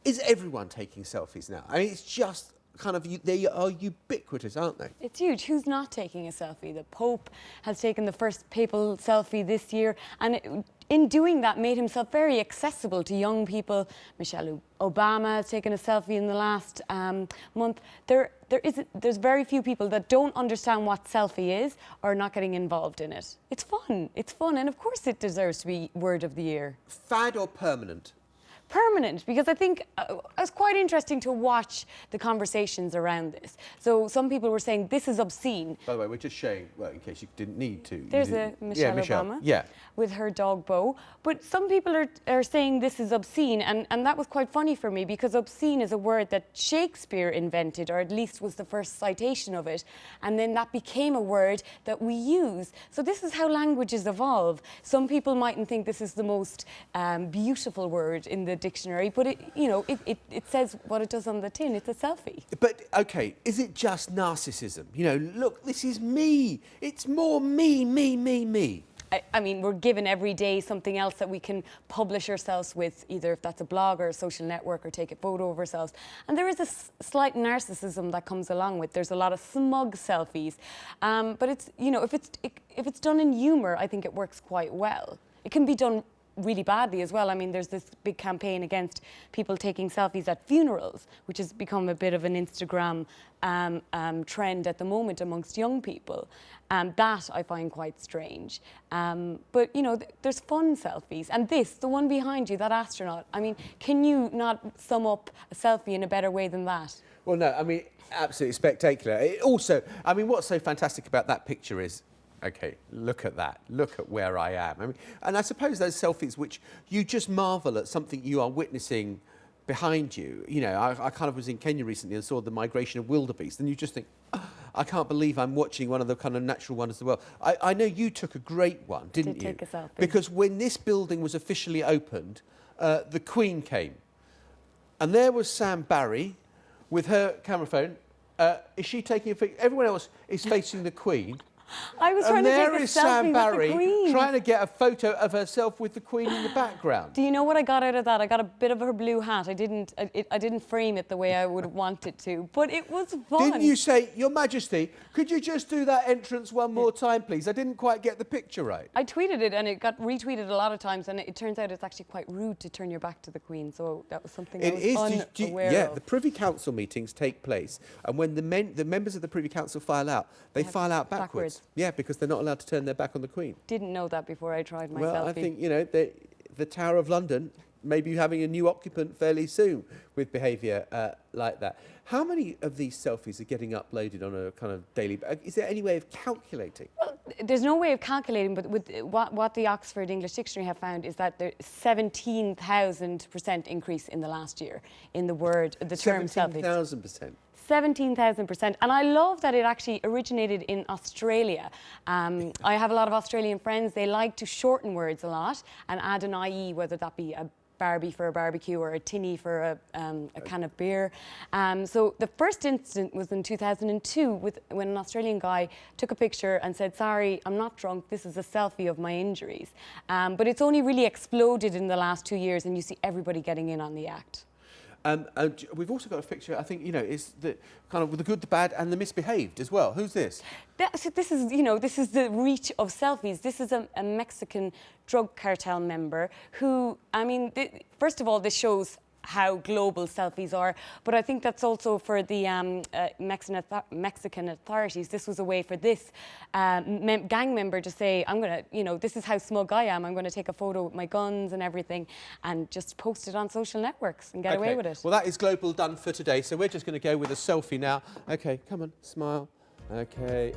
is everyone taking selfies now? I mean, it's just kind of, they are ubiquitous, aren't they? It's huge. Who's not taking a selfie? The Pope has taken the first papal selfie this year, and in doing that made himself very accessible to young people. Michelle Obama has taken a selfie in the last month. There's very few people that don't understand what selfie is or are not getting involved in it. It's fun, and of course it deserves to be word of the year. Fad or permanent? Permanent, because I think it was quite interesting to watch the conversations around this. So some people were saying this is obscene. By the way, we're just showing, well, in case you didn't need to. There's Michelle Obama with her dog Bo. But some people are saying this is obscene, and that was quite funny for me, because obscene is a word that Shakespeare invented, or at least was the first citation of it, and then that became a word that we use. So this is how languages evolve. Some people mightn't think this is the most beautiful word in the dictionary, but it says what it does on the tin. It's a selfie. But okay, is it just narcissism? You know, look, this is me. It's more me, me, me, me. I mean, we're given every day something else that we can publish ourselves with, either if that's a blog or a social network, or take a photo of ourselves. And there is a slight narcissism that comes along with. There's a lot of smug selfies, but it's, if it's done in humour, I think it works quite well. It can be done really badly as well. I mean, there's this big campaign against people taking selfies at funerals, which has become a bit of an Instagram trend at the moment amongst young people. That I find quite strange. But, there's fun selfies. And the one behind you, that astronaut, I mean, can you not sum up a selfie in a better way than that? Well, no, I mean, absolutely spectacular. It also, I mean, what's so fantastic about that picture is, okay, look at that. Look at where I am. I mean, and I suppose those selfies which you just marvel at something you are witnessing behind you. You know, I kind of was in Kenya recently and saw the migration of wildebeest, and you just think, oh, I can't believe I'm watching one of the kind of natural wonders of the world. I know you took a great one, didn't you? Did take a selfie. Because when this building was officially opened, the Queen came. And there was Sam Barry with her camera phone. Is she taking a picture? Everyone else is facing the Queen. I was trying to take a selfie with the Queen. And there is Sam Barry trying to get a photo of herself with the Queen in the background. Do you know what I got out of that? I got a bit of her blue hat. I didn't frame it the way I would want it to, but it was fun. Didn't you say, Your Majesty, could you just do that entrance one more time, please? I didn't quite get the picture right. I tweeted it, and it got retweeted a lot of times, and it turns out it's actually quite rude to turn your back to the Queen, so that was something I was unaware of. Yeah, the Privy Council meetings take place, and when the members of the Privy Council file out, they file out backwards. Yeah, because they're not allowed to turn their back on the Queen. Didn't know that before I tried my selfie. Well, I think, the Tower of London may be having a new occupant fairly soon with behaviour like that. How many of these selfies are getting uploaded on a kind of daily... Is there any way of calculating? Well, there's no way of calculating, but with what the Oxford English Dictionary have found is that there's 17,000% increase in the last year in the term selfie. 17,000%? 17,000%. And I love that it actually originated in Australia. I have a lot of Australian friends. They like to shorten words a lot and add an IE, whether that be a Barbie for a barbecue or a tinny for a can of beer. So the first incident was in 2002 when an Australian guy took a picture and said, sorry, I'm not drunk, this is a selfie of my injuries. But it's only really exploded in the last 2 years, and you see everybody getting in on the act. We've also got a picture, I think, is the kind of with the good, the bad, and the misbehaved as well. Who's this? This is the reach of selfies. This is a Mexican drug cartel member who, I mean, first of all, this shows how global selfies are, but I think that's also for the Mexican authorities. This was a way for this gang member to say, I'm going to, this is how smug I am. I'm going to take a photo with my guns and everything and just post it on social networks and get away with it. Well, that is global done for today, so we're just going to go with a selfie now. Okay, come on, smile. Okay.